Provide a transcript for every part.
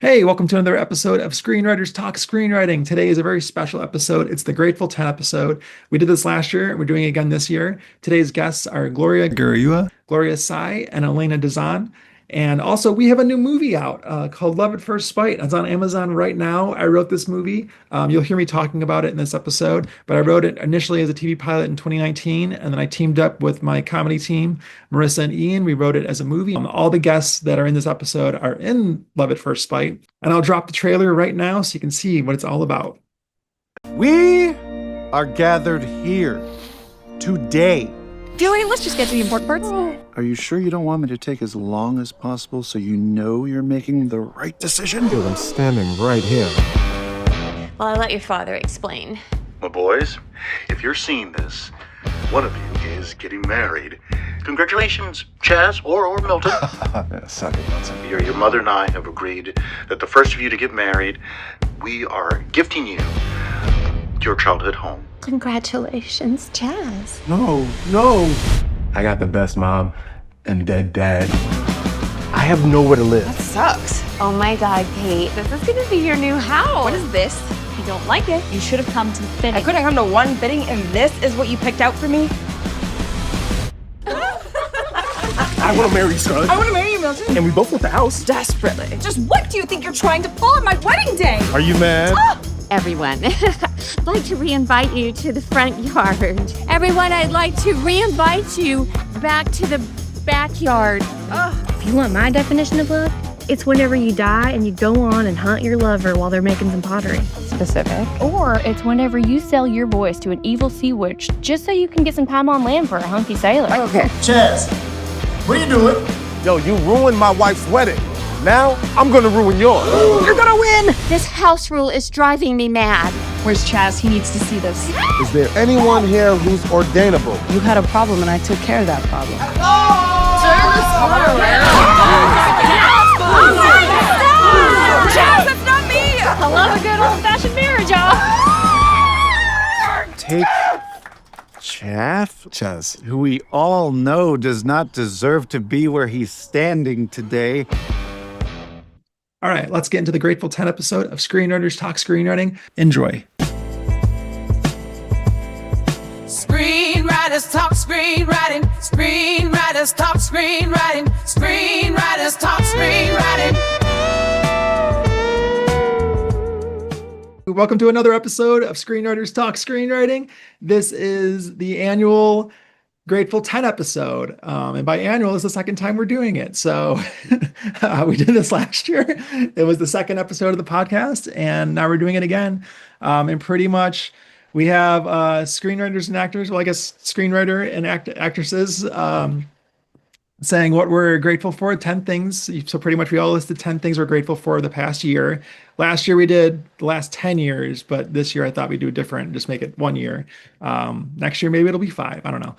Hey, welcome to another episode of Screenwriters Talk Screenwriting. Today is a very special episode. It's the Grateful 10 episode. We did this last year. We're doing it again this year. Today's guests are Gloria Garayua, Gloria Tsai, and Elena Dizon. And also, we have a new movie out called Love at First Sight. It's on Amazon right now. I wrote this movie. You'll hear me talking about it in this episode, but I wrote it initially as a TV pilot in 2019, and then I teamed up with my comedy team, Marissa and Ian. We wrote it as a movie. All the guests that are in this episode are in Love at First Sight, and I'll drop the trailer right now so you can see what it's all about. We are gathered here today. Joey, let's just get to the important parts. Are you sure you don't want me to take as long as possible so you know you're making the right decision? Dude, I'm standing right here. Well, I'll let your father explain. My boys, if you're seeing this, one of you is getting married. Congratulations, Chaz or Milton. Sorry, Milton. Your mother and I have agreed that the first of you to get married, we are gifting you your childhood home. Congratulations, Chaz. No. I got the best mom and dead dad. I have nowhere to live. That sucks. Oh my God, Kate. This is gonna be your new house. What is this? If you don't like it, you should have come to the fitting. I couldn't come to one fitting, and this is what you picked out for me? I want to marry you, son. I want to marry you, Milton. And we both want the house. Desperately. Just what do you think you're trying to pull on my wedding day? Are you mad? Everyone, I'd like to re-invite you to the front yard. Everyone, I'd like to re-invite you back to the backyard. If you want my definition of love, it's whenever you die and you go on and hunt your lover while they're making some pottery. Specific. Or it's whenever you sell your voice to an evil sea witch just so you can get some time on land for a hunky sailor. Okay. Chaz, what are you doing? Yo, you ruined my wife's wedding. Now, I'm gonna ruin yours. You're gonna win! This house rule is driving me mad. Where's Chaz? He needs to see this. Is there anyone here who's ordainable? You had a problem and I took care of that problem. Chaz, that's not me! I love a good old-fashioned marriage, y'all. Take Chaff, Chaz. who we all know does not deserve to be where he's standing today. All right, let's get into the Grateful 10 episode of Screenwriters Talk Screenwriting. Enjoy. Screenwriters talk screenwriting. Screenwriters talk screenwriting. Screenwriters talk screenwriting. Welcome to another episode of Screenwriters Talk Screenwriting. This is the annual Grateful 10 episode. And by annual, it's the second time we're doing it. So we did this last year. It was the second episode of the podcast, and now we're doing it again. And pretty much we have screenwriters and actors, well, I guess screenwriter and actresses saying what we're grateful for, 10 things. So pretty much we all listed 10 things we're grateful for the past year. Last year we did the last 10 years, but this year I thought we'd do it different, just make it 1 year. Next year maybe it'll be 5. I don't know.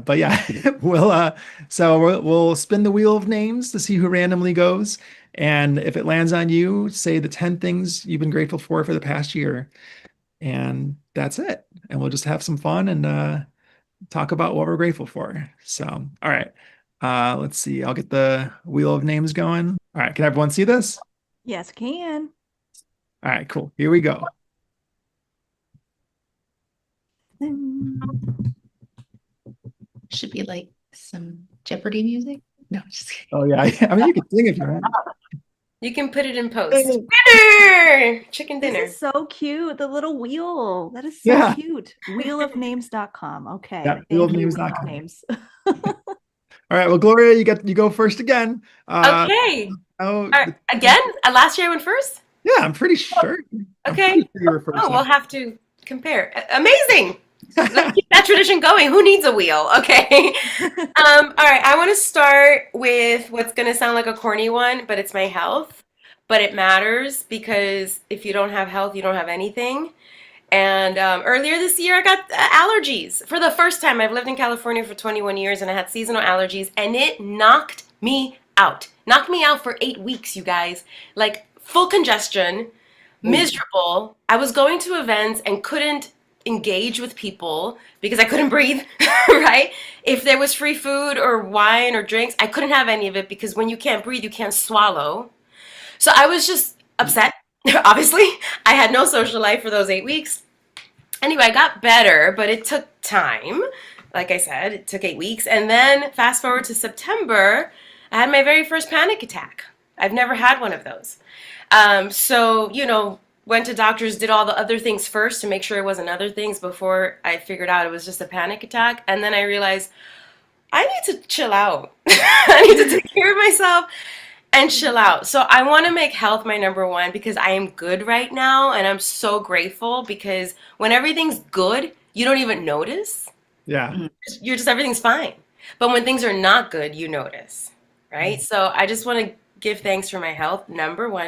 But yeah, we'll spin the wheel of names to see who randomly goes. And if it lands on you, say the 10 things you've been grateful for the past year. And that's it. And we'll just have some fun and talk about what we're grateful for. So, all right. Let's see. I'll get the wheel of names going. All right. Can everyone see this? Yes, can. All right, cool. Here we go. Should be like some Jeopardy music. No, just kidding. Oh, yeah. I mean, you can sing if you want. You can put it in post. Dinner! Chicken dinner. This is so cute. The little wheel. That is so cute. Wheelofnames.com. Okay. Yeah, wheelofnames.com. Names. All right. Well, Gloria, you go first again. Okay. All right. Again? Last year I went first? Yeah, I'm pretty sure. Okay. You were first. We'll have to compare. Amazing. Let's keep that tradition going. Who needs a wheel? Okay. All right. I want to start with what's going to sound like a corny one, but it's my health. But it matters because if you don't have health, you don't have anything. And earlier this year, I got allergies. For the first time, I've lived in California for 21 years and I had seasonal allergies, and it knocked me out. Knocked me out for 8 weeks, you guys. Like full congestion, miserable. I was going to events and couldn't engage with people because I couldn't breathe, right? If there was free food or wine or drinks, I couldn't have any of it because when you can't breathe, you can't swallow. So I was just upset. Obviously, I had no social life for those 8 weeks. Anyway, I got better, but it took time. Like I said, it took 8 weeks. And then fast forward to September, I had my very first panic attack. I've never had one of those. So, went to doctors, did all the other things first to make sure it wasn't other things before I figured out it was just a panic attack. And then I realized I need to chill out. I need to take care of myself and chill out. So I want to make health my number one because I am good right now. And I'm so grateful because when everything's good, you don't even notice. Yeah. You're just, everything's fine. But when things are not good, you notice, right? So I just want to give thanks for my health, number one.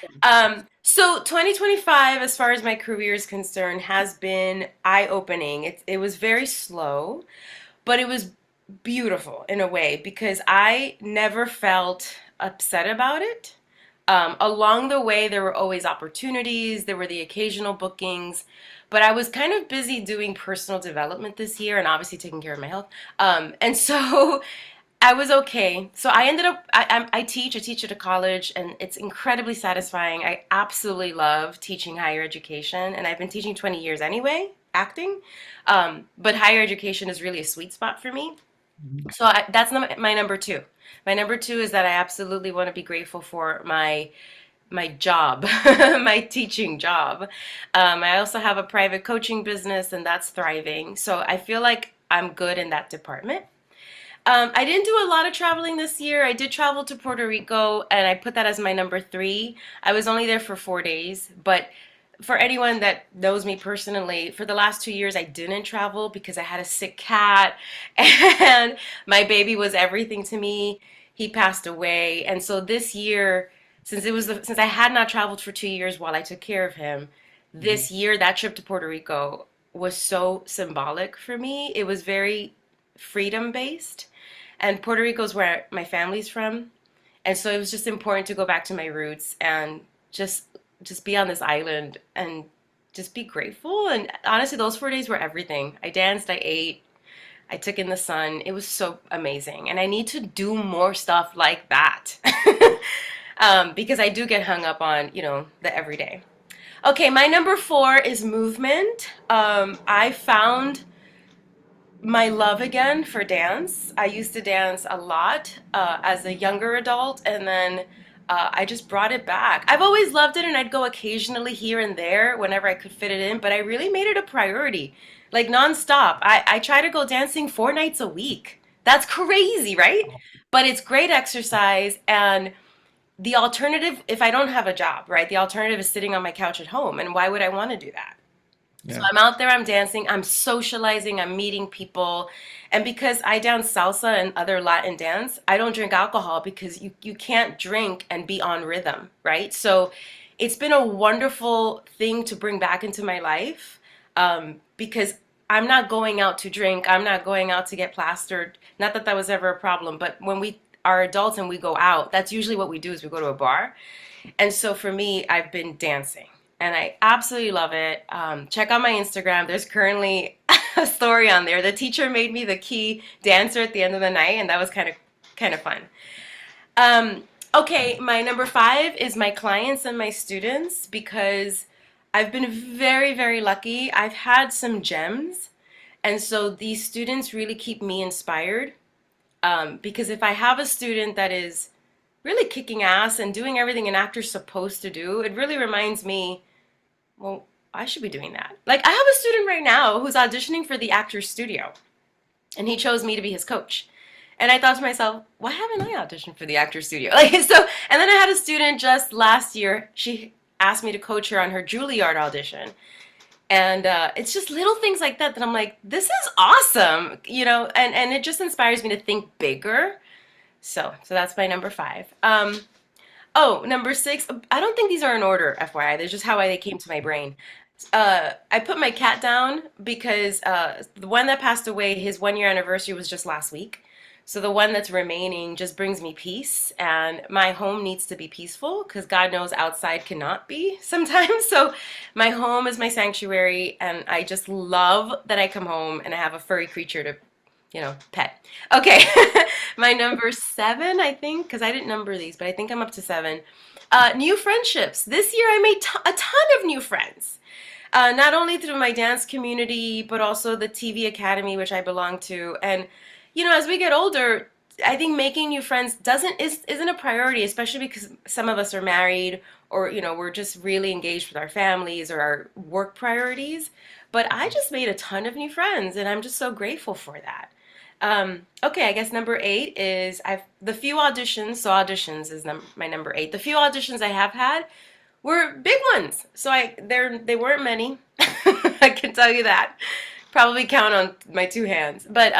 So 2025, as far as my career is concerned, has been eye-opening. It was very slow, but it was beautiful in a way because I never felt upset about it. Along the way, there were always opportunities. There were the occasional bookings, but I was kind of busy doing personal development this year and obviously taking care of my health. And so I was okay. So I ended up, I teach at a college, and it's incredibly satisfying. I absolutely love teaching higher education, and I've been teaching 20 years anyway, acting. But higher education is really a sweet spot for me. So that's my number two. My number two is that I absolutely want to be grateful for my job, my teaching job. I also have a private coaching business, and that's thriving. So I feel like I'm good in that department. I didn't do a lot of traveling this year. I did travel to Puerto Rico, and I put that as my number 3. I was only there for 4 days, but for anyone that knows me personally, for the last 2 years, I didn't travel because I had a sick cat, and my baby was everything to me. He passed away, and so this year, since I had not traveled for 2 years while I took care of him, this year that trip to Puerto Rico was so symbolic for me. It was very freedom based. And Puerto Rico is where my family's from. And so it was just important to go back to my roots and just be on this island and just be grateful. And honestly, those 4 days were everything. I danced, I ate, I took in the sun. It was so amazing. And I need to do more stuff like that because I do get hung up on, the everyday. Okay, my number 4 is movement. I found my love again for dance. I used to dance a lot as a younger adult, and then I just brought it back. I've always loved it, and I'd go occasionally here and there whenever I could fit it in, but I really made it a priority, like nonstop. I try to go dancing 4 nights a week. That's crazy, right? But it's great exercise, and the alternative, if I don't have a job, right, the alternative is sitting on my couch at home, and why would I want to do that? Yeah. So I'm out there, I'm dancing, I'm socializing, I'm meeting people. And because I dance salsa and other Latin dance, I don't drink alcohol because you can't drink and be on rhythm, right? So it's been a wonderful thing to bring back into my life because I'm not going out to drink. I'm not going out to get plastered. Not that that was ever a problem, but when we are adults and we go out, that's usually what we do is we go to a bar. And so for me, I've been dancing. And I absolutely love it. Check out my Instagram. There's currently a story on there. The teacher made me the key dancer at the end of the night, and that was kind of fun. Okay, my number 5 is my clients and my students because I've been very, very lucky. I've had some gems, and so these students really keep me inspired because if I have a student that is really kicking ass and doing everything an actor's supposed to do, it really reminds me, well, I should be doing that. Like, I have a student right now who's auditioning for the Actors Studio, and he chose me to be his coach. And I thought to myself, why haven't I auditioned for the Actors Studio? And then I had a student just last year, she asked me to coach her on her Juilliard audition. And it's just little things like that I'm like, this is awesome, and it just inspires me to think bigger. So that's my number 5. Number 6. I don't think these are in order, FYI. They're just how they came to my brain. I put my cat down because the one that passed away, his 1-year anniversary was just last week. So the one that's remaining just brings me peace, and my home needs to be peaceful because God knows outside cannot be sometimes. So my home is my sanctuary, and I just love that I come home and I have a furry creature to pet. Okay, my number 7, I think, because I didn't number these, but I think I'm up to 7. New friendships. This year I made a ton of new friends. Not only through my dance community, but also the TV Academy, which I belong to. And, as we get older, I think making new friends isn't a priority, especially because some of us are married or, we're just really engaged with our families or our work priorities. But I just made a ton of new friends, and I'm just so grateful for that. Okay, I guess number 8 is the few auditions. So auditions is my number 8. The few auditions I have had were big ones. So they weren't many. I can tell you that. Probably count on my 2 hands. But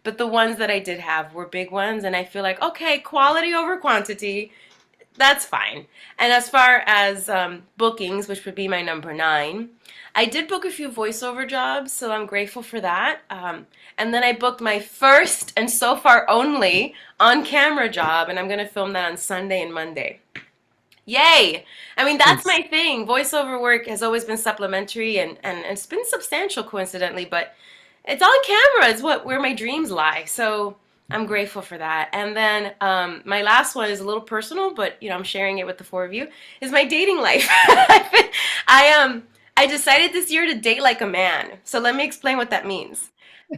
the ones that I did have were big ones, and I feel like, okay, quality over quantity, that's fine. And as far as bookings, which would be my number 9, I did book a few voiceover jobs, so I'm grateful for that. And then I booked my first and so far only on-camera job, and I'm going to film that on Sunday and Monday. Yay! I mean, that's my thing. Voiceover work has always been supplementary, and it's been substantial, coincidentally, but it's on camera. It's where my dreams lie. So I'm grateful for that. And then my last one is a little personal, but I'm sharing it with the 4 of you, is my dating life. I decided this year to date like a man. So let me explain what that means.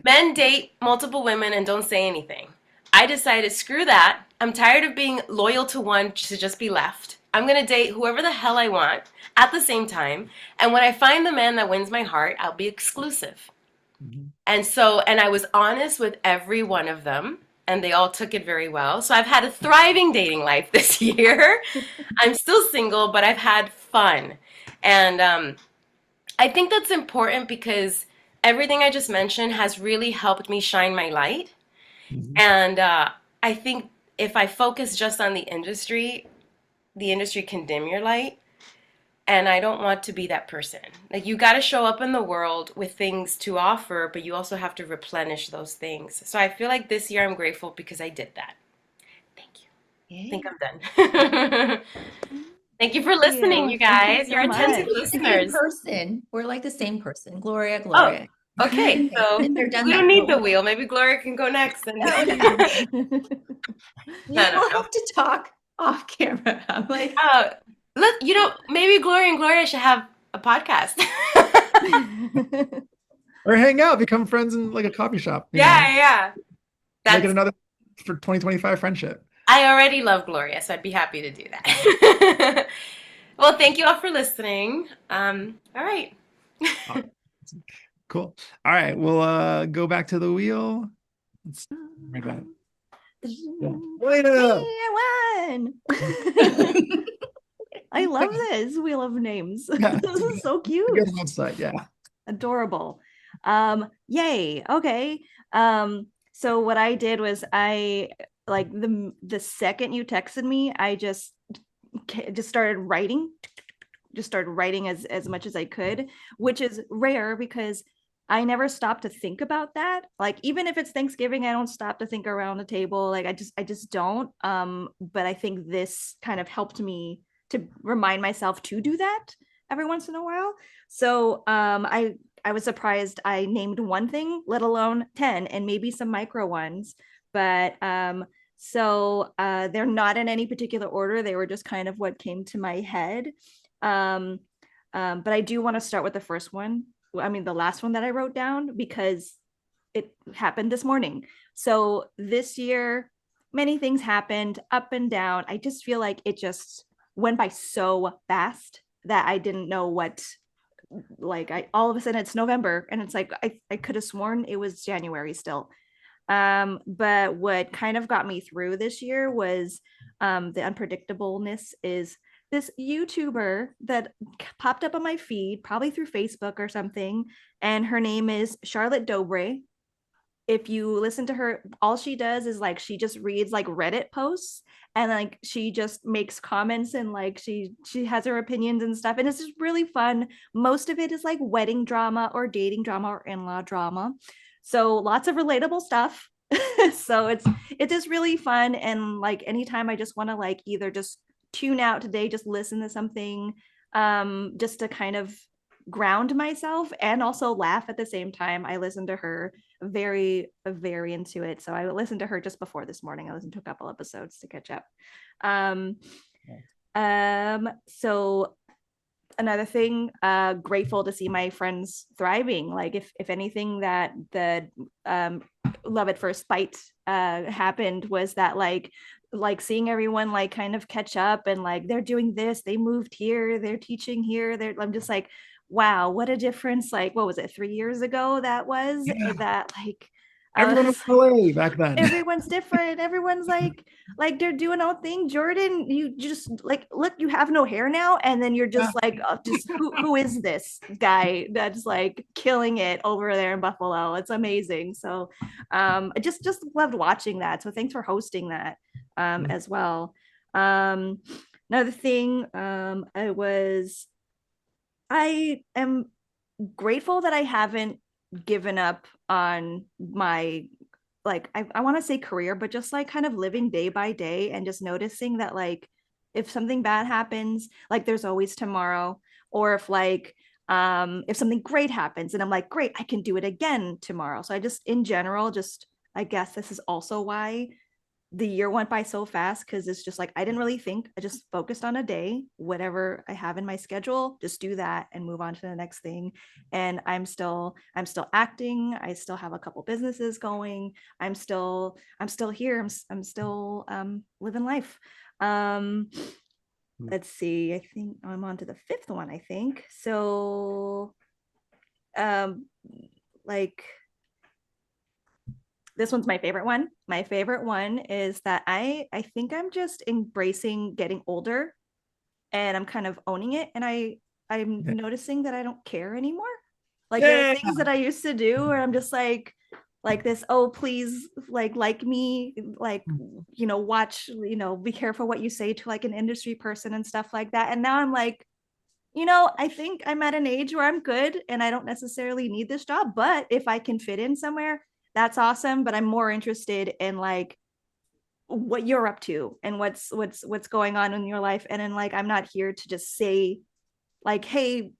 Men date multiple women and don't say anything. I decided, screw that. I'm tired of being loyal to one to just be left. I'm going to date whoever the hell I want at the same time. And when I find the man that wins my heart, I'll be exclusive. Mm-hmm. And I was honest with every one of them, and they all took it very well. So I've had a thriving dating life this year. I'm still single, but I've had fun. And I think that's important because everything I just mentioned has really helped me shine my light. Mm-hmm. And I think if I focus just on the industry can dim your light. And I don't want to be that person. Like, you got to show up in the world with things to offer, but you also have to replenish those things. So I feel like this year I'm grateful because I did that. Thank you. Yay. I think I'm done. Thank you for listening, you guys. You're attentive listeners. We're like the same person. Gloria. Oh, okay, so we don't need the wheel. Maybe Gloria can go next. And we'll have to talk off camera. I'm like, maybe Gloria and Gloria should have a podcast. Or hang out, become friends in like a coffee shop. Yeah. Make it another for 2025 friendship. I already love Gloria, so I'd be happy to do that. Well, thank you all for listening. All right. Cool. All right, we'll go back to the wheel. Let's right back. Wait I won. I love this wheel of names. Yeah. This is so cute. Good website, yeah. Adorable. Yay. Okay. So what I did was I like the second you texted me, I just started writing. Just started writing as much as I could, which is rare because I never stop to think about that. Like, even if it's Thanksgiving, I don't stop to think around the table. Like, I just don't. But I think this kind of helped me to remind myself to do that every once in a while. So I was surprised I named one thing, let alone 10, and maybe some micro ones. But so they're not in any particular order. They were just kind of what came to my head. But I do want to start with the first one. I mean, the last one that I wrote down, because it happened this morning. So this year, many things happened up and down. I just feel like it just went by so fast that I didn't know what, like, all of a sudden it's November and it's like, I could have sworn it was January still. But what kind of got me through this year was the unpredictableness is this YouTuber that popped up on my feed, probably through Facebook or something, and her name is Charlotte Dobre. If you listen to her, all she does is like she just reads like Reddit posts, and like she just makes comments, and like she has her opinions and stuff, and it's just really fun. Most of it is like wedding drama or dating drama or in-law drama, so lots of relatable stuff. So it's just really fun, and like anytime I just want to like either just tune out today, just listen to something, just to kind of ground myself and also laugh at the same time. I listened to her very into it. So I listened to her just before this morning. I listened to a couple episodes to catch up. So another thing, grateful to see my friends thriving. Like if anything that the love at first bite happened was that like seeing everyone like kind of catch up and like they're doing this, they moved here, they're teaching here, I'm just like, wow, what a difference. Like what was it, 3 years ago that was that like Everyone was away back then. everyone's different. Everyone's like they're doing all thing. Jordan, you just like, look, you have no hair now. And then you're just like, just who is this guy that's like killing it over there in Buffalo? It's amazing. So I just loved watching that. So thanks for hosting that as well. Another thing, I am grateful that I haven't given up on my, like, I want to say career, but just like kind of living day by day and just noticing that like if something bad happens, like there's always tomorrow. Or if like if something great happens and I'm like, great, I can do it again tomorrow. So I just, in general, just, I guess this is also why the year went by so fast, because it's just like I didn't really think. I just focused on a day, whatever I have in my schedule, just do that and move on to the next thing. And I'm still acting. I still have a couple businesses going. I'm still here. I'm still living life. Let's see. I think I'm on to the fifth one, I think. So like, this one's my favorite one. My favorite one is that I think I'm just embracing getting older and I'm kind of owning it. And I'm noticing that I don't care anymore. Like there are things that I used to do where I'm just like this, oh, please, like me, like, you know, watch, you know, be careful what you say to like an industry person and stuff like that. And now I'm like, you know, I think I'm at an age where I'm good and I don't necessarily need this job, but if I can fit in somewhere, that's awesome. But I'm more interested in like what you're up to and what's going on in your life. And then like, I'm not here to just say like, hey,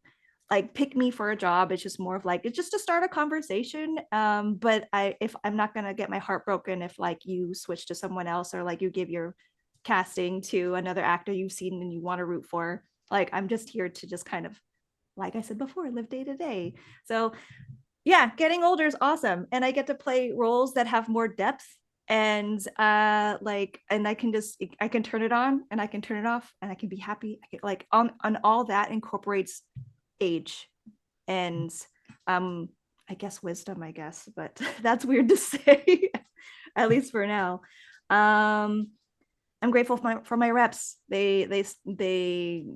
like pick me for a job. It's just more of like, it's just to start a conversation. But if I'm not going to get my heart broken if like you switch to someone else or like you give your casting to another actor you've seen and you want to root for. Like, I'm just here to just kind of, like I said before, live day to day. So yeah, getting older is awesome. And I get to play roles that have more depth and like, and I can turn it on and I can turn it off and I can be happy. I can, like on all that incorporates age and I guess wisdom, I guess, but that's weird to say, at least for now. I'm grateful for my reps. They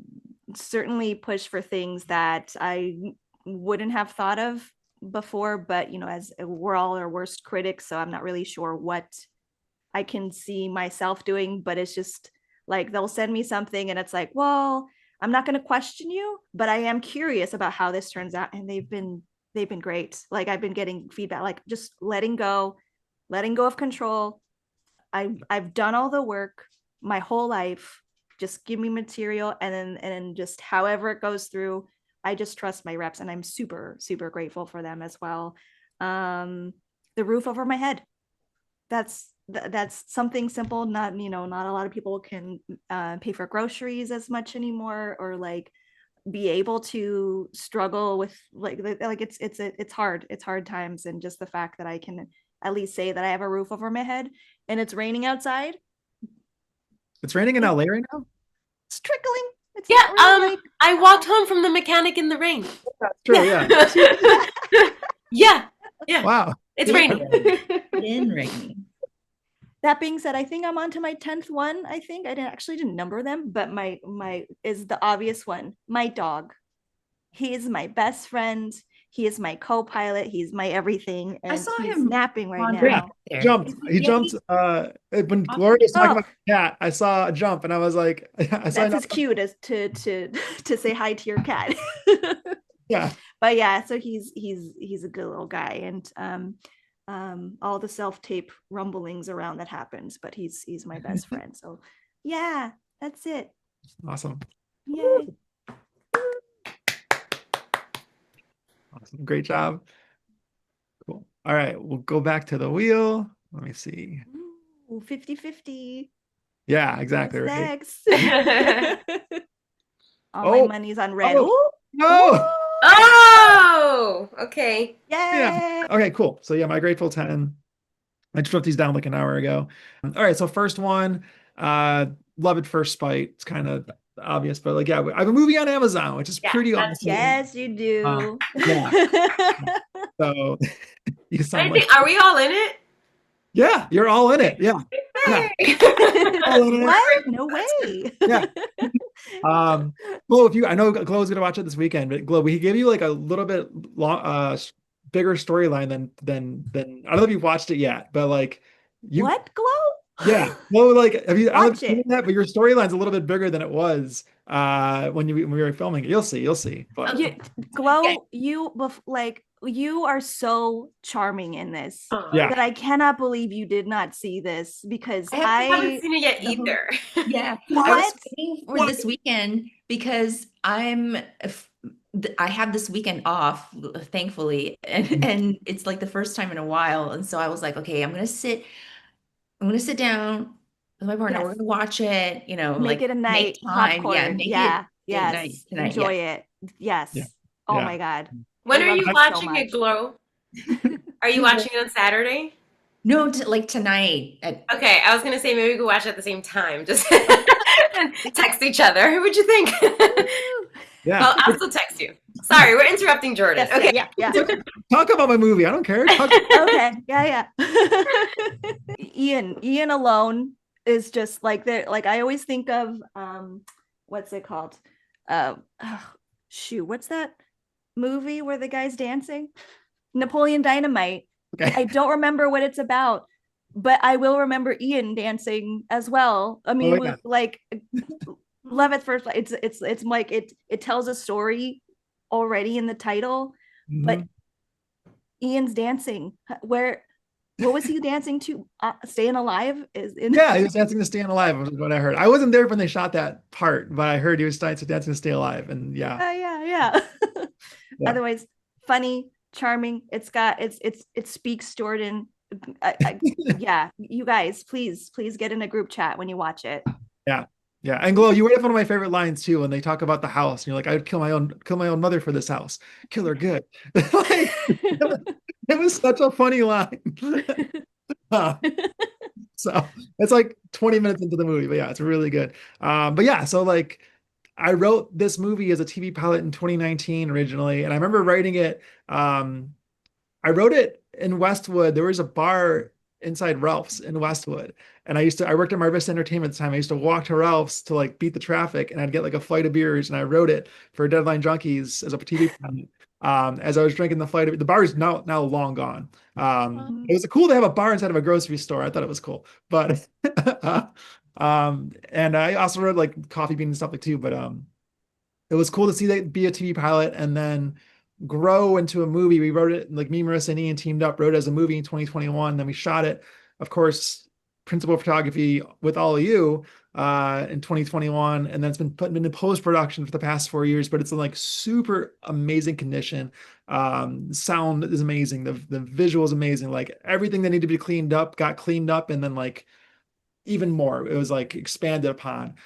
certainly push for things that I wouldn't have thought of before, but you know, as we're all our worst critics, so I'm not really sure what I can see myself doing, but it's just like they'll send me something and it's like, well, I'm not going to question you, but I am curious about how this turns out. And they've been great. Like I've been getting feedback, like just letting go of control. I've done all the work my whole life. Just give me material and then just however it goes through, I just trust my reps and I'm super, super grateful for them as well. The roof over my head. That's something simple. Not, you know, not a lot of people can pay for groceries as much anymore, or like be able to struggle with like it's hard times. And just the fact that I can at least say that I have a roof over my head and it's raining outside. It's raining in LA right now? It's trickling. It's yeah, really like... I walked home from the mechanic in the rain. That's true, yeah. Yeah. Wow. It's raining. Been raining. That being said, I think I'm on to my 10th one. I think I didn't number them, but my is the obvious one. My dog. He is my best friend. He is my co-pilot. He's my everything. And I saw he's him napping right now. wandering there. He jumped when Gloria was talking about the cat. I saw a jump and I was like, that's his cue to say hi to your cat. Yeah. But yeah, so he's a good little guy, and all the self-tape rumblings around that happens, but he's my best friend. So yeah, that's it. Awesome. Yay. Awesome. Great job. Cool. All right, we'll go back to the wheel. Let me see. Ooh, 50-50. Yeah, exactly. What's Right. next? All my money's on red. Oh, Ooh, no. ooh, Oh, okay. Yeah. yay! Okay, cool. So yeah, my Grateful 10. I just wrote these down like an hour ago. All right, so first one, Love at First Spite. It's kind of obvious, but like, yeah, I have a movie on Amazon, which is Yeah, pretty that's awesome. Yes, you do. Yeah. So you sound like, Are we all in it? yeah, you're all in it. Yeah. Yeah. All in it. What? No way. Yeah. Well, if you, I know Glo's gonna watch it this weekend, but Glo, we give you like a little bit long, bigger storyline than I don't know if you've watched it yet, but like you, What, Glow? yeah. Well, like have you? I don't know Watch if you've it. seen that, but your storyline's a little bit bigger than it was when we were filming it. You'll see. But Glow, you are so charming in this yeah, that I cannot believe you did not see this because I haven't seen it yet either. Yeah. I What? was waiting for this weekend because I have this weekend off, thankfully, and it's like the first time in a while. And so I was like, okay, I'm gonna sit down with my partner. Yes. We're gonna watch it, make like it a night, make time. popcorn. Make Yeah, it yes. night tonight. Enjoy it. Yes. Yeah. Oh Yeah. my God. When I are love you so watching much. it, Glow? Are you watching it on Saturday? No, like tonight. Okay, I was gonna say maybe we could watch it at the same time. Just text each other. What'd you think? Yeah. Well, I'll still text you. Sorry, we're interrupting Jordan. Yes, Okay. yeah. Talk about my movie. I don't care. Okay. Yeah. Ian alone is just like I always think of what's it called? What's that movie where the guy's dancing? Napoleon Dynamite. Okay. I don't remember what it's about, but I will remember Ian dancing as well. I mean, yeah. like Love at First Sight. It's like it tells a story already in the title, but Ian's dancing. What was he dancing to? Staying Alive Yeah, he was dancing to Staying Alive, was what I heard. I wasn't there when they shot that part, but I heard he was dancing to Stay Alive, and yeah. Yeah. Otherwise, funny, charming. It speaks Jordan. Yeah, you guys, please get in a group chat when you watch it. Yeah, and Glow, you have one of my favorite lines too when they talk about the house, and you're like, "I would kill my own mother for this house. Kill her good." Like, it was such a funny line. So it's like 20 minutes into the movie, but yeah, it's really good. But yeah, so like I wrote this movie as a TV pilot in 2019 originally, and I remember writing it. I wrote it in Westwood. There was a bar inside Ralph's in Westwood. And I worked at Marvis Entertainment at the time. I used to walk to Ralph's to like beat the traffic, and I'd get like a flight of beers, and I wrote it for Deadline Junkies as a TV pilot. As I was drinking the bar is now long gone. It was cool to have a bar inside of a grocery store. I thought it was cool, but and I also wrote like Coffee Bean and stuff like too. But it was cool to see that be a TV pilot and then grow into a movie. We wrote it, like me, Marissa, and Ian teamed up, wrote it as a movie in 2021. Then we shot it, of course, principal photography with all of you in 2021. And then it's been put into post-production for the past 4 years, but it's in like super amazing condition. Sound is amazing. The visual is amazing. Like everything that needed to be cleaned up got cleaned up, and then like even more, it was like expanded upon.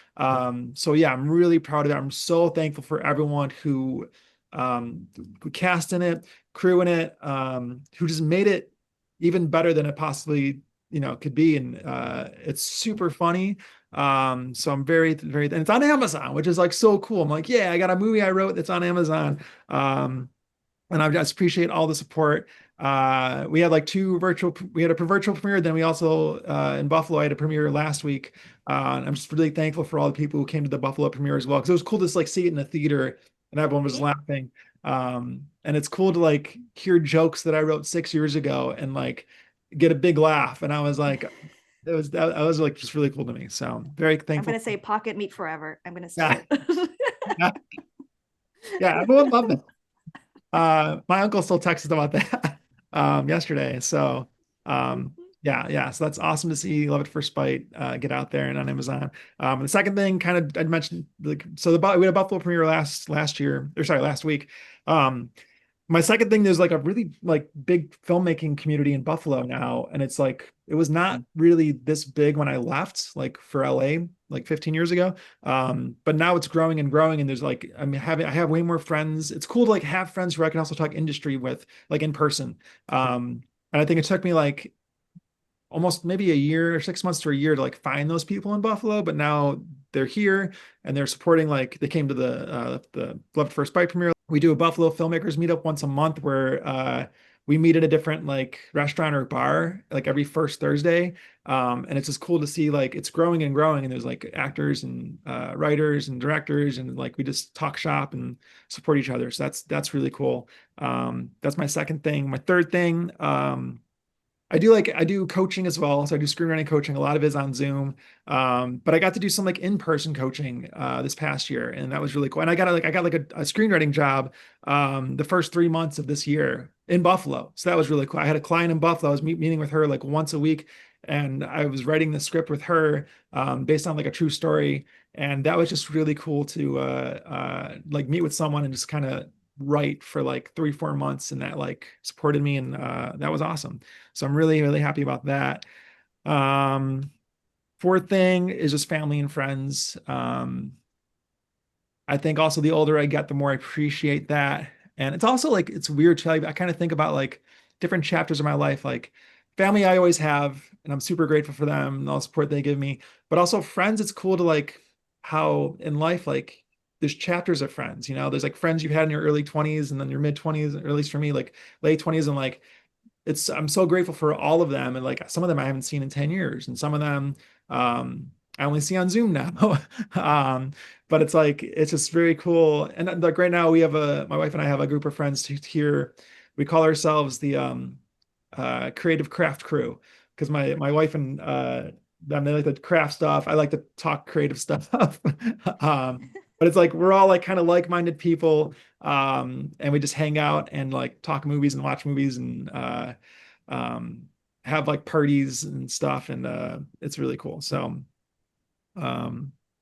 So yeah, I'm really proud of it. I'm so thankful for everyone who cast in it, crew in it, who just made it even better than it possibly could be. And it's super funny. So I'm very and it's on Amazon, which is like so cool. I'm like, yeah, I got a movie I wrote that's on Amazon. And I just appreciate all the support. We had like we had a virtual premiere, then we also in Buffalo I had a premiere last week. And I'm just really thankful for all the people who came to the Buffalo premiere as well, because it was cool to like see it in the theater and everyone was laughing. And it's cool to like hear jokes that I wrote 6 years ago and like get a big laugh. And I was like, I was like just really cool to me. So I'm very thankful. I'm gonna say pocket meat forever. I'm gonna say it. Yeah, everyone loved it. My uncle still texted about that yesterday. So yeah. So that's awesome to see Love at First Bite get out there and on Amazon. The second thing, kind of, I mentioned, like, so we had a Buffalo premiere last week. My my second thing, there's like a really like big filmmaking community in Buffalo now, and it's like it was not really this big when I left, like for LA, like 15 years ago. But now it's growing and growing, and there's like I have way more friends. It's cool to like have friends who I can also talk industry with, like in person. And I think it took me like almost maybe a year or 6 months to a year to like find those people in Buffalo, but now they're here and they're supporting. Like they came to the Love at First Bite premiere. We do a Buffalo filmmakers meetup once a month where we meet at a different like restaurant or bar like every first Thursday. And it's just cool to see like it's growing and growing, and there's like actors and writers and directors, and like we just talk shop and support each other. So that's really cool. That's my second thing. My third thing, I do coaching as well. So I do screenwriting coaching. A lot of it is on Zoom. But I got to do some like in-person coaching this past year, and that was really cool. And I got a screenwriting job the first 3 months of this year in Buffalo. So that was really cool. I had a client in Buffalo. I was meeting with her like once a week, and I was writing the script with her based on like a true story. And that was just really cool to like meet with someone and just kind of write for like 3-4 months, and that like supported me, and that was awesome. So I'm really, really happy about that. Fourth thing is just family and friends. I think also the older I get, the more I appreciate that. And it's also like, it's weird too. I kind of think about like different chapters of my life, like family I always have, and I'm super grateful for them and all the support they give me. But also friends, it's cool to like how in life, like there's chapters of friends, there's like friends you had in your early 20s and then your mid 20s, or at least for me, like late 20s. And like, I'm so grateful for all of them. And like some of them I haven't seen in 10 years. And some of them, I only see on Zoom now. But it's like, it's just very cool. And like right now we have my wife and I have a group of friends here. We call ourselves the creative craft crew, because my wife and them, they like to craft stuff. I like to talk creative stuff. But it's like we're all like kind of like-minded people, and we just hang out and like talk movies and watch movies and have like parties and stuff, and it's really cool. So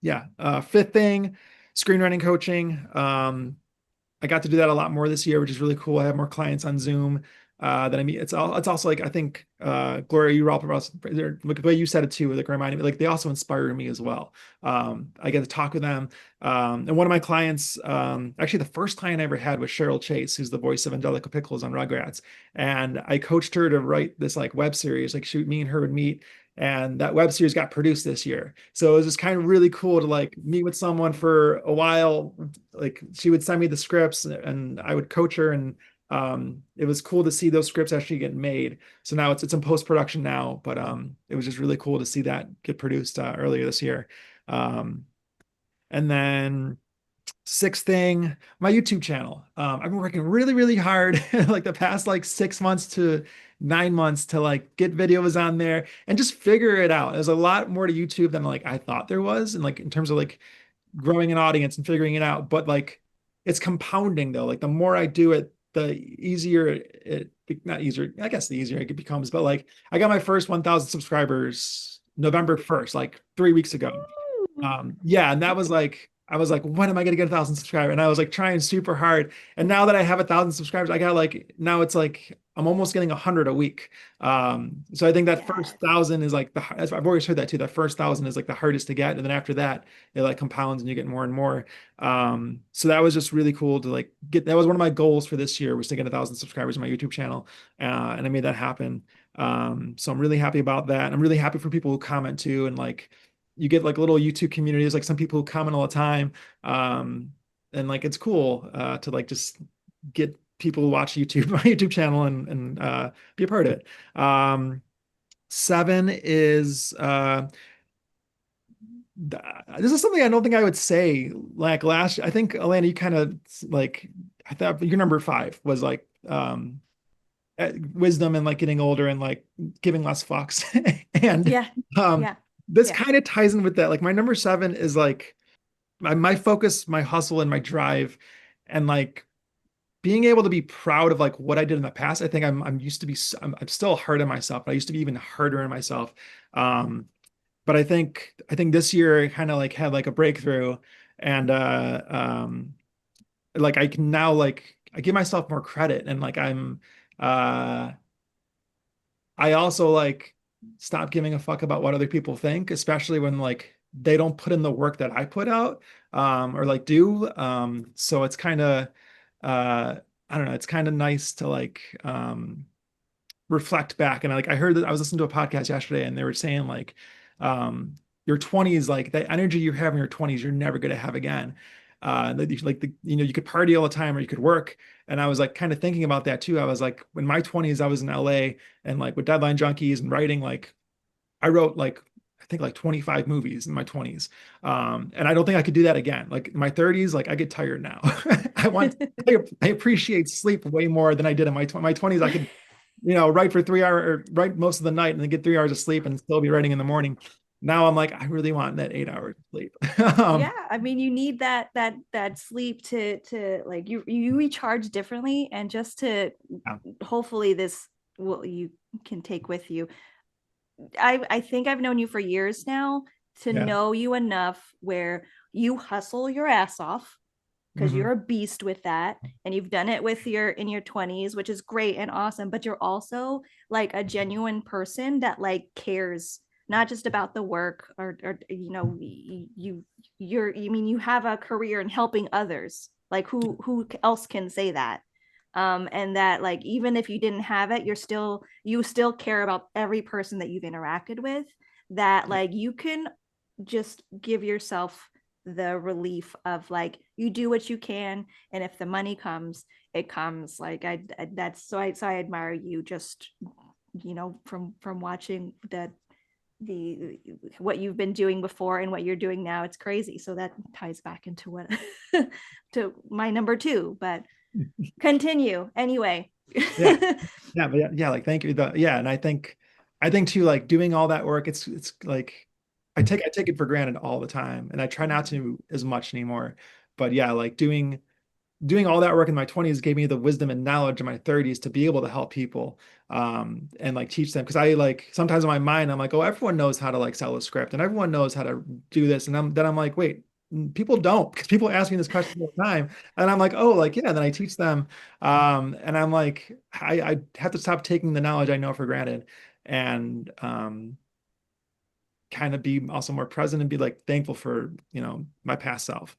yeah. Fifth thing, screenwriting coaching. I got to do that a lot more this year, which is really cool. I have more clients on Zoom that I meet. It's also like, I think, Gloria, you were all about, like the way you said it too, like reminding me, like they also inspire me as well. I get to talk with them. And one of my clients, actually the first client I ever had was Cheryl Chase, who's the voice of Angelica Pickles on Rugrats. And I coached her to write this like web series, like me and her would meet. And that web series got produced this year. So it was just kind of really cool to like meet with someone for a while. Like she would send me the scripts and I would coach her, and it was cool to see those scripts actually get made. So now it's in post-production now, but it was just really cool to see that get produced earlier this year. And then sixth thing, my YouTube channel. I've been working really, really hard like the past like 6 months to 9 months to like get videos on there and just figure it out. There's a lot more to YouTube than like I thought there was, and like in terms of like growing an audience and figuring it out. But like it's compounding though. Like the more I do it, the easier not easier, I guess the easier it becomes. But like I got my first 1,000 subscribers November 1st, like 3 weeks ago. Yeah, and that was like, I was like, when am I going to get 1,000 subscribers? And I was like trying super hard. And now that I have 1,000 subscribers, I got like, now it's like, I'm almost getting 100 a week. So I think that first 1,000 is like I've always heard that too. That first 1,000 is like the hardest to get. And then after that, it like compounds and you get more and more. So that was just really cool to like that was one of my goals for this year, was to get 1,000 subscribers on my YouTube channel. And I made that happen. So I'm really happy about that. I'm really happy for people who comment too. And like, you get like little YouTube communities, like some people who comment all the time. And like, it's cool to like just get people who watch YouTube, my YouTube channel, and be a part of it. 7 is, this is something I don't think I would say like last year. I think Elena, you kind of like, I thought your number 5 was like, wisdom and like getting older and like giving less fucks. And this kind of ties in with that. Like my number 7 is like my focus, my hustle, and my drive, and like being able to be proud of like what I did in the past. I think I'm used to be, I'm still hard on myself, but I used to be even harder on myself. But I think this year I kind of like had like a breakthrough, and like I can now like I give myself more credit, and like uh I also like stop giving a fuck about what other people think, especially when like they don't put in the work that I put out, or like do. So it's kind of I don't know, it's kind of nice to like reflect back. And like I heard that I was listening to a podcast yesterday and they were saying like your 20s, like the energy you have in your 20s, you're never going to have again. Like the you could party all the time or you could work. And I was like kind of thinking about that too. I was like, in my 20s, I was in LA and like with Deadline Junkies and writing, like I wrote like I think like 25 movies in my 20s. And I don't think I could do that again. Like in my 30s, like I get tired now. I appreciate sleep way more than I did in my 20s. I could, write for 3 hours or write most of the night and then get 3 hours of sleep and still be writing in the morning. Now I'm like, I really want that 8 hours of sleep. Yeah, I mean, you need that sleep to like you recharge differently, and just to hopefully this will you can take with you. I think I've known you for years now to know you enough where you hustle your ass off because you're a beast with that, and you've done it with in your 20s, which is great and awesome, but you're also like a genuine person that like cares not just about the work or you have a career in helping others. Like who else can say that? And that like even if you didn't have it, you still care about every person that you've interacted with, that like you can just give yourself the relief of like you do what you can, and if the money comes, it comes. Like I that's so I admire you just from watching the what you've been doing before and what you're doing now. It's crazy. So that ties back into what to my number two, but continue anyway. Yeah, like thank you. And I think too, like doing all that work, it's like I take it for granted all the time, and I try not to as much anymore. But yeah, like doing all that work in my 20s gave me the wisdom and knowledge in my 30s to be able to help people, and like teach them, because I like sometimes in my mind I'm like, oh, everyone knows how to like sell a script and everyone knows how to do this, and I'm like, wait, people don't, because people ask me this question all the time, and I'm like, oh, like yeah, then I teach them, and I'm like, I have to stop taking the knowledge I know for granted, and kind of be also more present and be like thankful for my past self.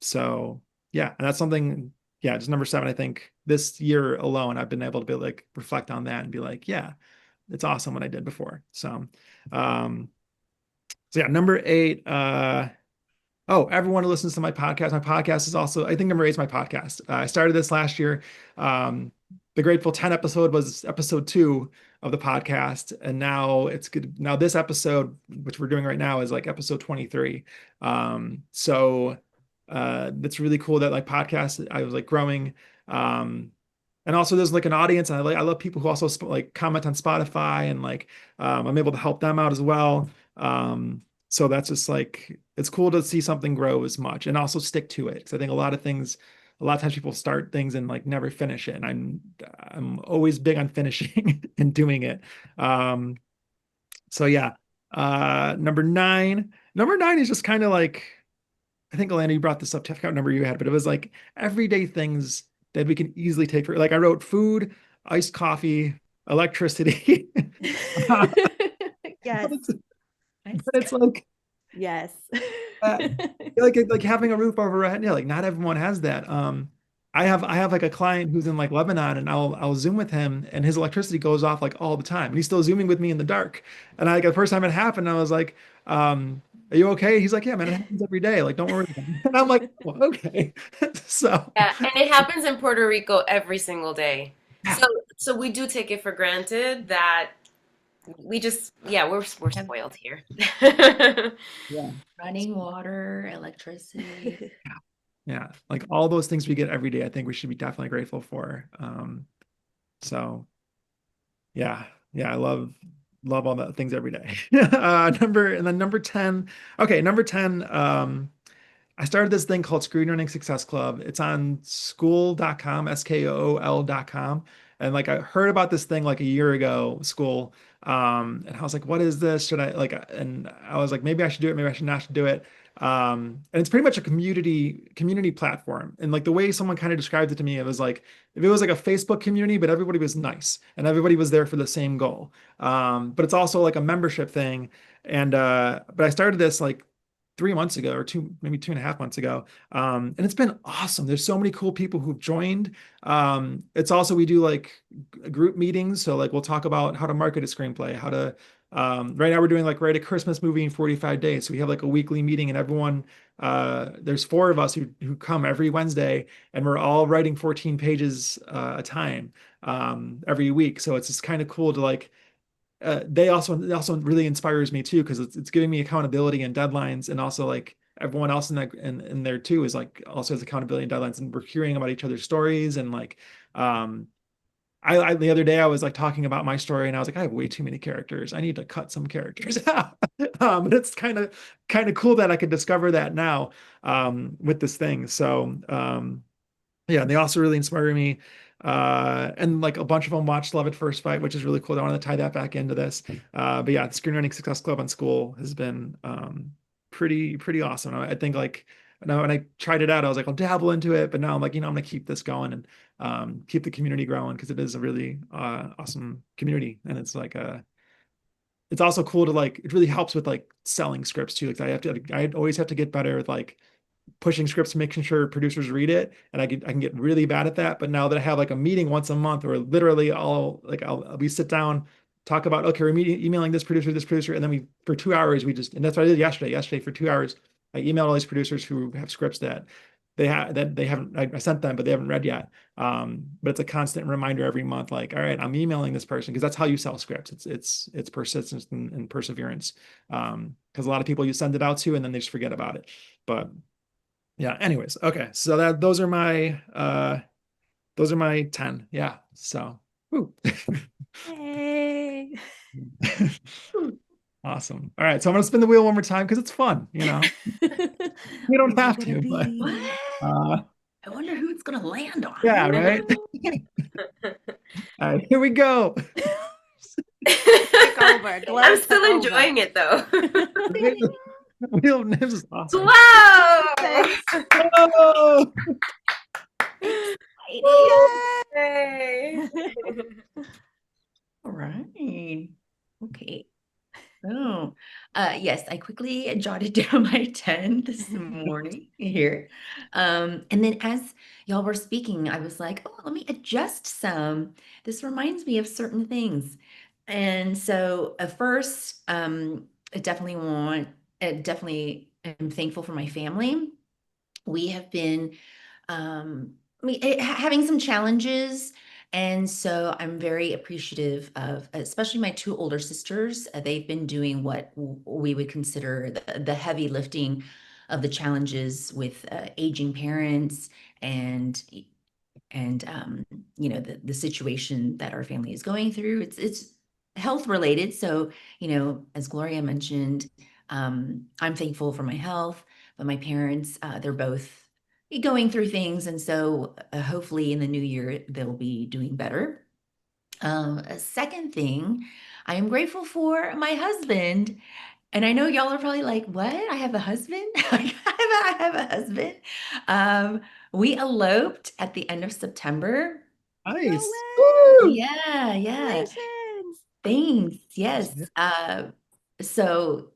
So yeah, and that's something, yeah, just number 7. I think this year alone I've been able to be like reflect on that and be like, yeah, it's awesome what I did before. So yeah, number 8, oh, everyone who listens to my podcast is also, I think number 8 is my podcast. I started this last year. The Grateful 10 episode was episode 2 of the podcast, and now it's good. Now this episode, which we're doing right now, is like episode 23. So it's really cool that like podcast I was like growing. And also there's like an audience, and I love people who also like comment on Spotify, and like I'm able to help them out as well. So that's just like, it's cool to see something grow as much and also stick to it. Because I think a lot of times people start things and like never finish it. And I'm always big on finishing and doing it. So yeah. Number 9. Number 9 is just kind of like, I think Elena, you brought this up, I forgot what number you had, but it was like everyday things that we can easily take for, like I wrote food, iced coffee, electricity. Yes. But it's like, yes. like having a roof over our head. Yeah, like not everyone has that. I have like a client who's in like Lebanon, and I'll Zoom with him, and his electricity goes off like all the time, and he's still Zooming with me in the dark. And I like the first time it happened, I was like, are you okay? He's like, yeah, man, it happens every day. Like, don't worry. And I'm like, well, okay. So yeah, and it happens in Puerto Rico every single day. So we do take it for granted that we just, yeah, we're spoiled here. yeah, Running water, electricity. yeah, like all those things we get every day, I think we should be definitely grateful for. So yeah, I love all the things every day. Number 10. Okay, number 10. I started this thing called Screenwriting Success Club. It's on school.com, SKOOL.com. And like I heard about this thing like a year ago, school. And I was like, what is this? Should I like, and I was like, maybe I should do it, maybe I should not do it. And it's pretty much a community platform. And like the way someone kind of described it to me, it was like if it was like a Facebook community, but everybody was nice and everybody was there for the same goal. But it's also like a membership thing. And but I started this like 3 months ago or maybe 2.5 months ago. And it's been awesome. There's so many cool people who've joined. It's also we do like group meetings. So like we'll talk about how to market a screenplay, how to right now we're doing like write a Christmas movie in 45 days. So we have like a weekly meeting and everyone there's 4 of us who come every Wednesday and we're all writing 14 pages a time every week. So it's just kind of cool to like they also really inspires me too because it's giving me accountability and deadlines and also like everyone else in that in there too is like also has accountability and deadlines and we're hearing about each other's stories and like I the other day I was like talking about my story and I was like I have way too many characters. I need to cut some characters out. But it's kind of cool that I could discover that now with this thing. So yeah, they also really inspire me. And like a bunch of them watched Love at First Fight, which is really cool. I wanted to tie that back into this. But yeah, the Screenwriting Success Club on School has been pretty awesome. I think like now when I tried it out, I was like, I'll dabble into it, but now I'm like, I'm gonna keep this going and keep the community growing because it is a really awesome community. And it's like it's also cool to like it really helps with like selling scripts too. Like I always have to get better with like pushing scripts, making sure producers read it, and I can get really bad at that. But now that I have like a meeting once a month, where literally we sit down, talk about okay, we're emailing this producer, and then we for 2 hours and that's what I did yesterday. Yesterday for 2 hours, I emailed all these producers who have scripts that they haven't I sent them, but they haven't read yet. But it's a constant reminder every month, like, all right, I'm emailing this person because that's how you sell scripts. It's persistence and perseverance. Because a lot of people you send it out to and then they just forget about it. But yeah, anyways, okay. So those are my 10. Yeah. So woo. Yay. Awesome. All right. So I'm gonna spin the wheel one more time because it's fun, We don't have to, but I wonder who it's gonna land on. yeah, right. All right, here we go. I'm still enjoying it though. This is awesome. Wow! Oh! Yay! All right. Okay. Oh, yes, I quickly jotted down my 10 this morning here. And then as y'all were speaking, I was like, oh, let me adjust some. This reminds me of certain things. And so first, I definitely am thankful for my family. We have been having some challenges. And so I'm very appreciative of, especially my 2 older sisters. They've been doing what we would consider the heavy lifting of the challenges with aging parents and the situation that our family is going through. It's health related. So, as Gloria mentioned, I'm thankful for my health, but my parents, they're both going through things. And so hopefully in the new year, they'll be doing better. A second thing, I am grateful for my husband. And I know y'all are probably like, what? I have a husband? I have a husband. We eloped at the end of September. Nice. Yeah. Thanks. Yes. So,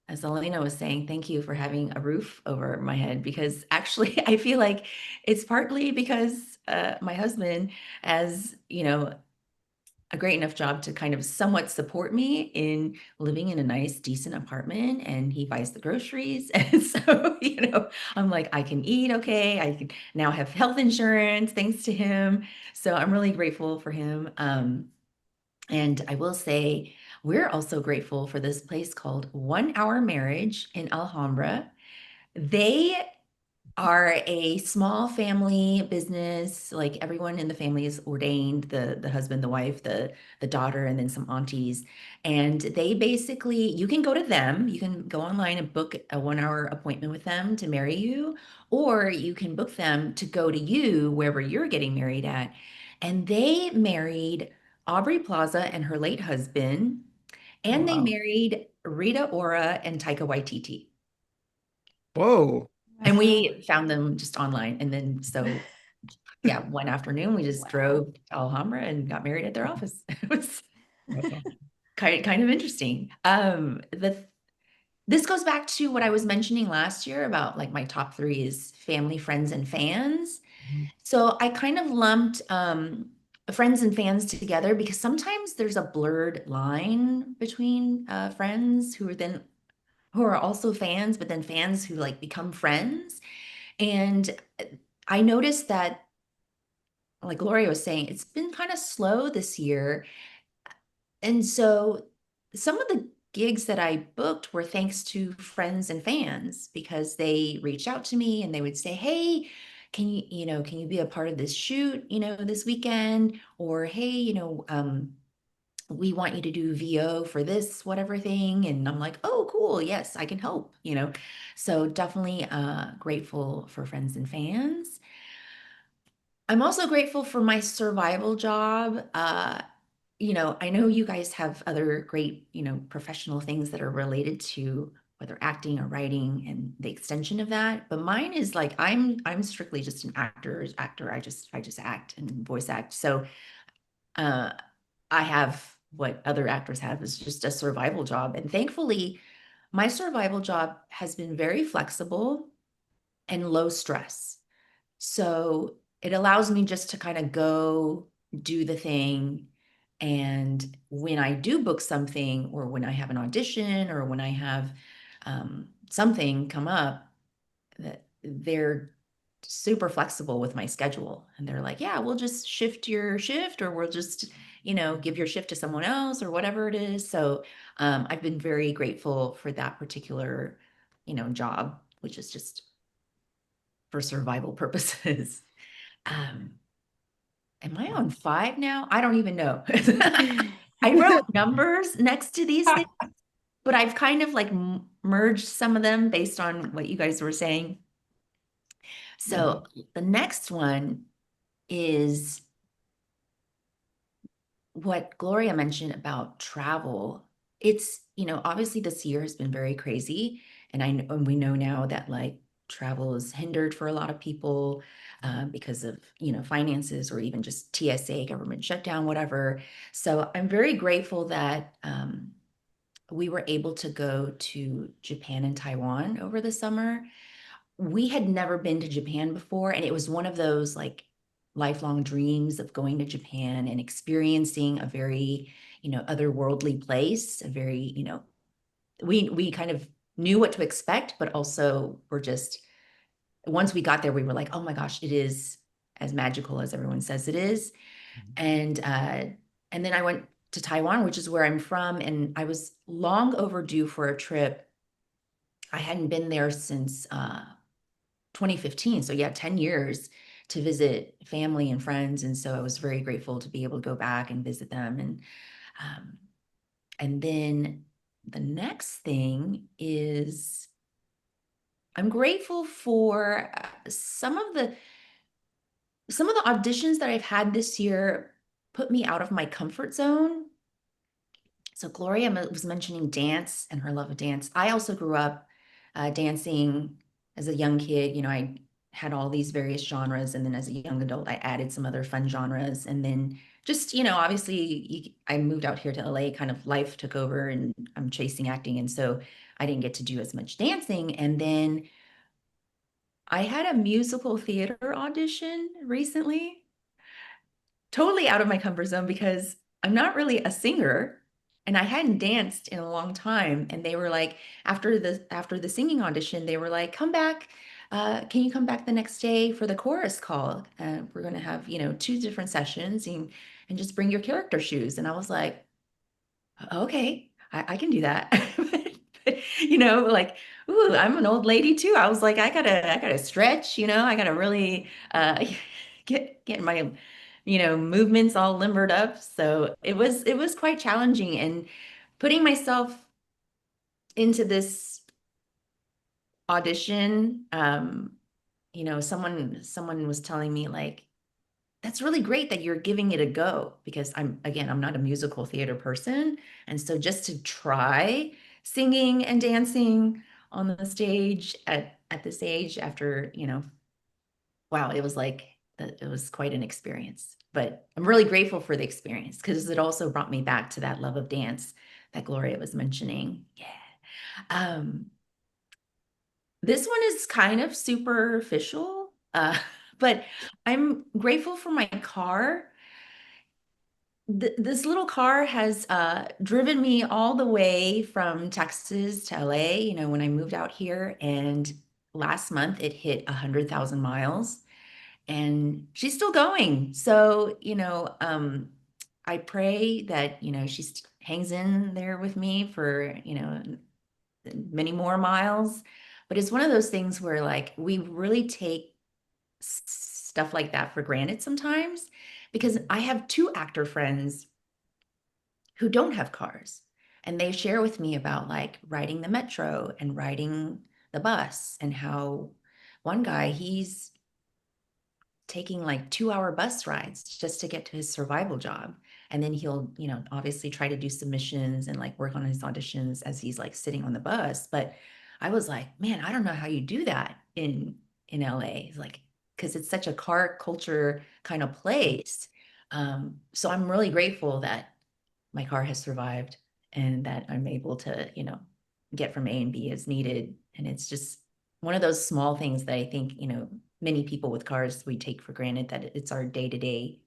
as Elena was saying, thank you for having a roof over my head because actually I feel like it's partly because my husband has, a great enough job to kind of somewhat support me in living in a nice, decent apartment, and he buys the groceries. And so, I'm like, I can eat okay. I can now have health insurance thanks to him. So I'm really grateful for him. And I will say, we're also grateful for this place called 1 Hour Marriage in Alhambra. They are a small family business. Like everyone in the family is ordained, the husband, the wife, the daughter, and then some aunties. And they basically, you can go to them, you can go online and book a 1 hour appointment with them to marry you, or you can book them to go to you wherever you're getting married at. And they married Aubrey Plaza and her late husband, and they married Rita Ora and Taika Waititi. Whoa. And we found them just online. And then, so yeah, one afternoon we just drove to Alhambra and got married at their office. It was kind of interesting. This goes back to what I was mentioning last year about like my top 3 is family, friends, and fans. So I kind of lumped friends and fans together because sometimes there's a blurred line between friends who are also fans, but then fans who like become friends. And I noticed that, like Gloria was saying, it's been kind of slow this year. And so some of the gigs that I booked were thanks to friends and fans because they reached out to me and they would say, hey, can you be a part of this shoot, this weekend? Or, hey, we want you to do VO for this, whatever thing. And I'm like, oh, cool. Yes, I can help. So definitely grateful for friends and fans. I'm also grateful for my survival job. I know you guys have other great, professional things that are related to whether acting or writing and the extension of that. But mine is like I'm strictly just an actor. I just act and voice act. So uh, I have what other actors have is just a survival job. And thankfully, my survival job has been very flexible and low stress. So it allows me just to kind of go do the thing. And when I do book something, or when I have an audition, or when I have something come up, that they're super flexible with my schedule. And they're like, yeah, we'll just shift your shift, or we'll just, give your shift to someone else, or whatever it is. So I've been very grateful for that particular, job, which is just for survival purposes. Um, am I on 5 now? I don't even know. I wrote numbers next to these things, but I've kind of like merged some of them based on what you guys were saying. So the next one is what Gloria mentioned about travel. It's, obviously this year has been very crazy. And we know now that like travel is hindered for a lot of people because of, finances, or even just TSA, government shutdown, whatever. So I'm very grateful that we were able to go to Japan and Taiwan over the summer. We had never been to Japan before, and it was one of those like lifelong dreams of going to Japan and experiencing a very, otherworldly place, a very, we kind of knew what to expect, but also were just, once we got there, we were like, oh my gosh, it is as magical as everyone says it is. And then I went to Taiwan, which is where I'm from, and I was long overdue for a trip. I hadn't been there since 2015. So yeah, 10 years to visit family and friends. And so I was very grateful to be able to go back and visit them. And then the next thing is I'm grateful for some of the auditions that I've had this year put me out of my comfort zone. So Gloria was mentioning dance and her love of dance. I also grew up dancing as a young kid. I had all these various genres. And then as a young adult, I added some other fun genres. And then just, obviously I moved out here to LA, kind of life took over and I'm chasing acting. And so I didn't get to do as much dancing. And then I had a musical theater audition recently, totally out of my comfort zone because I'm not really a singer and I hadn't danced in a long time. And they were like, after the singing audition, they were like, come back. Can you come back the next day for the chorus call? We're going to have, 2 different sessions and just bring your character shoes. And I was like, okay, I can do that. Like, ooh, I'm an old lady too. I was like, I gotta stretch, I gotta really get my, movements all limbered up. So it was quite challenging, and putting myself into this audition, someone was telling me like, that's really great that you're giving it a go, because I'm not a musical theater person. And so just to try singing and dancing on the stage at at this age after, wow, it was it was quite an experience. But I'm really grateful for the experience because it also brought me back to that love of dance that Gloria was mentioning. Yeah. Um, this one is kind of superficial, but I'm grateful for my car. This little car has driven me all the way from Texas to LA, when I moved out here. And last month it hit 100,000 miles and she's still going. So, I pray that, she hangs in there with me for, many more miles. But it's one of those things where like we really take stuff like that for granted sometimes because I have two actor friends who don't have cars and they share with me about like riding the metro and riding the bus and how one guy he's taking like 2-hour bus rides just to get to his survival job. And then he'll, obviously try to do submissions and like work on his auditions as he's like sitting on the bus. But I was like, man, I don't know how you do that in LA. Like, because it's such a car culture kind of place. So I'm really grateful that my car has survived and that I'm able to, get from A and B as needed. And it's just one of those small things that I think, many people with cars, we take for granted that it's our day to day.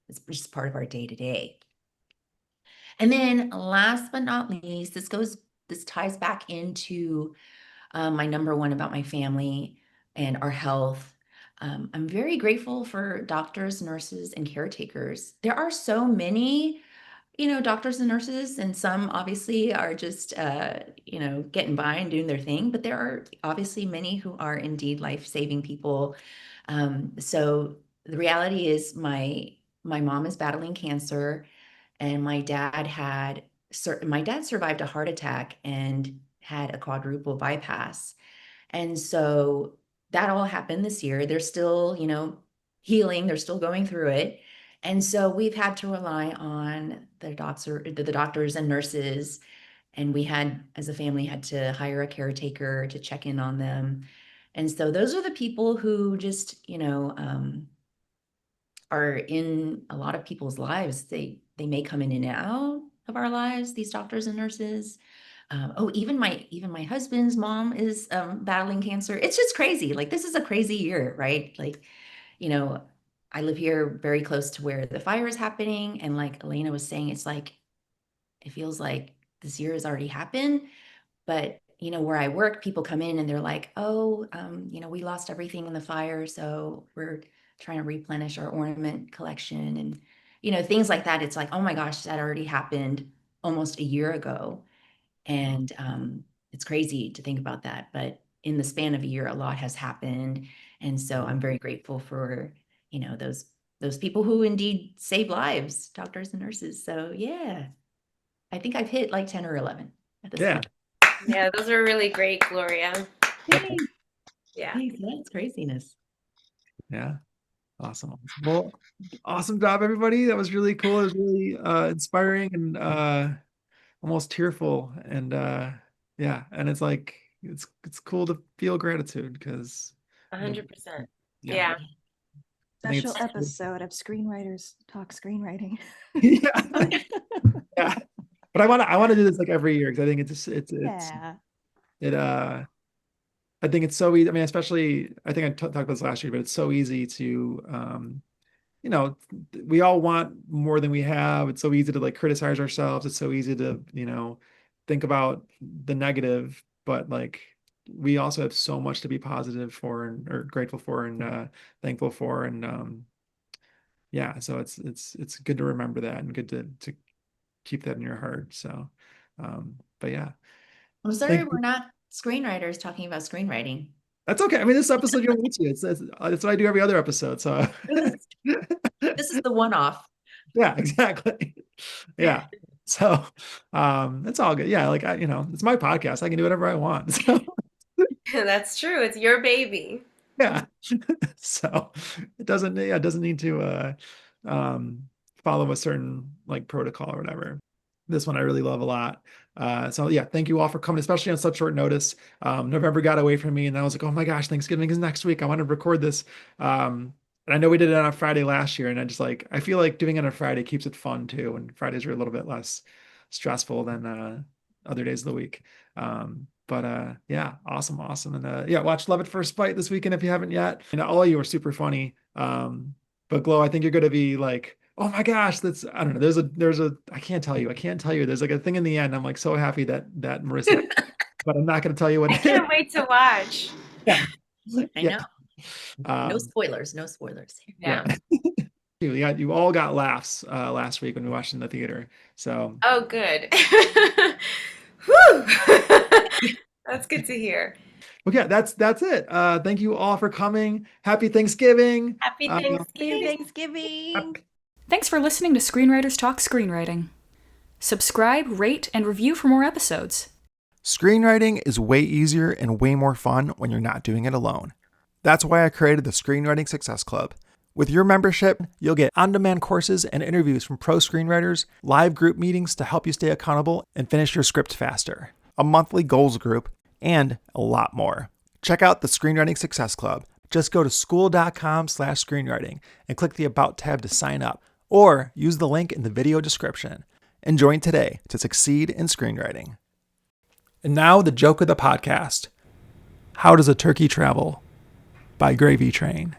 It's just part of our day to day. And then last but not least, this ties back into my number one about my family and our health. I'm very grateful for doctors, nurses, and caretakers. There are so many doctors and nurses, and some obviously are just, getting by and doing their thing, but there are obviously many who are indeed life-saving people. So the reality is my mom is battling cancer, and my dad survived a heart attack and had a quadruple bypass. And so that all happened this year. They're still, healing, they're still going through it. And so we've had to rely on the doctors and nurses. And we had, as a family, had to hire a caretaker to check in on them. And so those are the people who just, are in a lot of people's lives. They may come in and out of our lives, these doctors and nurses. Even my husband's mom is battling cancer. It's just crazy. Like this is a crazy year, right? Like, I live here very close to where the fire is happening. And like Elena was saying, it's like, it feels like this year has already happened. But, where I work, people come in and they're like, oh, we lost everything in the fire. So we're trying to replenish our ornament collection and, things like that. It's like, oh my gosh, that already happened almost a year ago. And it's crazy to think about that. But in the span of a year, a lot has happened. And so I'm very grateful for, those people who indeed save lives, doctors and nurses. So yeah, I think I've hit like 10 or 11 at this point. Yeah, those are really great, Gloria. Yeah. Thanks, that's craziness. Yeah. Awesome. Well, awesome job, everybody. That was really cool. It was really inspiring and almost tearful. And yeah, and it's like it's cool to feel gratitude because 100%. yeah. Yeah. Special episode of Screenwriters Talk Screenwriting. Yeah. Yeah. But I want to do this like every year because I think I think it's so easy. I mean, especially I think I talked about this last year, but it's so easy to we all want more than we have. It's so easy to like criticize ourselves. It's so easy to, think about the negative, but like we also have so much to be positive for and or grateful for and thankful for. And yeah, so it's good to remember that and good to keep that in your heart. So but yeah. I'm sorry we're not screenwriters talking about screenwriting. That's okay. I mean, this episode you'll need to. It's what I do every other episode. So this is the one-off. Yeah, exactly. Yeah. So it's all good. Yeah, like it's my podcast. I can do whatever I want. So That's true. It's your baby. yeah. So it doesn't need to follow a certain like protocol or whatever. This one I really love a lot. So yeah, thank you all for coming, especially on such short notice. November got away from me, and I was like, oh my gosh, Thanksgiving is next week. I want to record this. And I know we did it on a Friday last year, and I feel like doing it on a Friday keeps it fun too. And Fridays are a little bit less stressful than other days of the week. Yeah, awesome. And yeah, watch Love at First Bite this weekend if you haven't yet. All of you are super funny. But Glow, I think you're going to be like, oh my gosh, I don't know. I can't tell you. There's like a thing in the end. I'm like so happy that Marissa, but I'm not going to tell you what I it is. can't wait to watch. Yeah. I know. No spoilers. Yeah. You all got laughs last week when we watched in the theater. So. Oh, good. Whew. That's good to hear. Okay, that's it. Thank you all for coming. Happy Thanksgiving. Happy Thanksgiving. Thanks for listening to Screenwriters Talk Screenwriting. Subscribe, rate, and review for more episodes. Screenwriting is way easier and way more fun when you're not doing it alone. That's why I created the Screenwriting Success Club. With your membership, you'll get on-demand courses and interviews from pro screenwriters, live group meetings to help you stay accountable and finish your script faster, a monthly goals group, and a lot more. Check out the Screenwriting Success Club. Just go to school.com/screenwriting and click the About tab to sign up, or use the link in the video description. And join today to succeed in screenwriting. And now the joke of the podcast. How does a turkey travel? By Gravy Train.